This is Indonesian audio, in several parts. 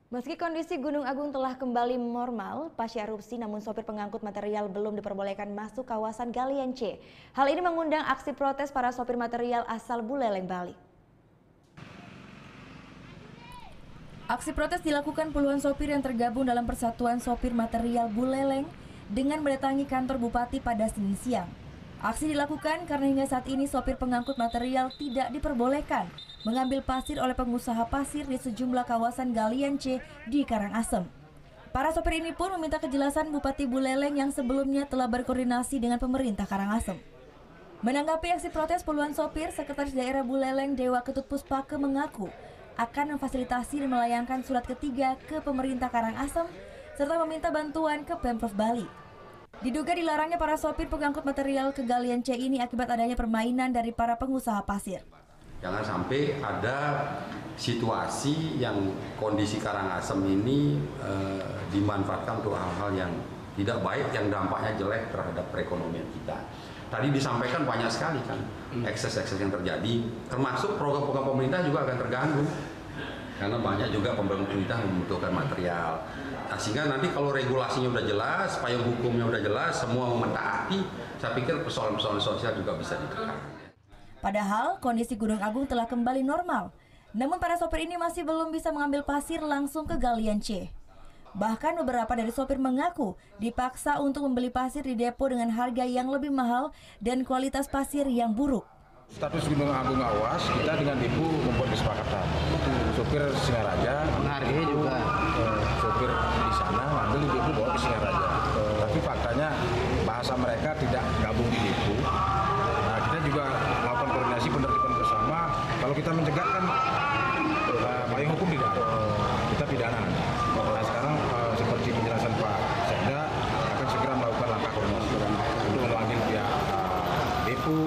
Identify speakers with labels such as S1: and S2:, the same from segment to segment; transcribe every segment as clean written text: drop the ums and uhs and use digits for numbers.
S1: Meski kondisi Gunung Agung telah kembali normal pasca erupsi, namun sopir pengangkut material belum diperbolehkan masuk kawasan Galian C. Hal ini mengundang aksi protes para sopir material asal Buleleng, Bali. Aksi protes dilakukan puluhan sopir yang tergabung dalam Persatuan Sopir Material Buleleng dengan mendatangi kantor Bupati pada Senin siang. Aksi dilakukan karena hingga saat ini sopir pengangkut material tidak diperbolehkan mengambil pasir oleh pengusaha pasir di sejumlah kawasan Galian C di Karangasem. Para sopir ini pun meminta kejelasan Bupati Buleleng yang sebelumnya telah berkoordinasi dengan pemerintah Karangasem. Menanggapi aksi protes puluhan sopir, Sekretaris Daerah Buleleng Dewa Ketut Puspake mengaku akan memfasilitasi dan melayangkan surat ketiga ke pemerintah Karangasem serta meminta bantuan ke Pemprov Bali. Diduga dilarangnya para sopir pengangkut material ke Galian C ini akibat adanya permainan dari para pengusaha pasir.
S2: Jangan sampai ada situasi yang kondisi Karangasem ini dimanfaatkan untuk hal-hal yang tidak baik, yang dampaknya jelek terhadap perekonomian kita. Tadi disampaikan banyak sekali kan ekses-ekses yang terjadi, termasuk program-program pemerintah juga akan terganggu. Karena banyak juga pemerintah membutuhkan material. Nah, sehingga nanti kalau regulasinya udah jelas, payung hukumnya udah jelas, semua mentaati, saya pikir persoalan-persoalan sosial juga bisa ditekan.
S1: Padahal kondisi Gunung Agung telah kembali normal, namun para sopir ini masih belum bisa mengambil pasir langsung ke Galian C. Bahkan beberapa dari sopir mengaku dipaksa untuk membeli pasir di depo dengan harga yang lebih mahal dan kualitas pasir yang buruk.
S3: Status Gunung Agung awas, kita dengan depo membuat kesepakatan. Sopir Singaraja
S4: menghargai juga
S3: sopir di sana ngambil di depo bawa ke Singaraja. Tapi faktanya bahasa mereka tidak gabung di depo. Nah, kita juga melakukan koordinasi penertiban bersama. Kalau kita mencegah kan payung hukum tidak ada. Kita pidana. Nah, sekarang seperti penjelasan Pak Sekda akan segera melakukan langkah koordinasi untuk memanggil pihak depo.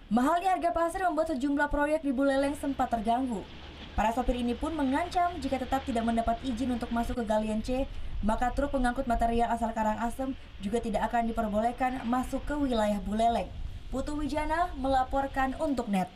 S1: Mahalnya harga pasir membuat sejumlah proyek di Buleleng sempat terganggu. Para sopir ini pun mengancam jika tetap tidak mendapat izin untuk masuk ke Galian C, maka truk pengangkut material asal Karangasem juga tidak akan diperbolehkan masuk ke wilayah Buleleng. Putu Wijana melaporkan untuk NET.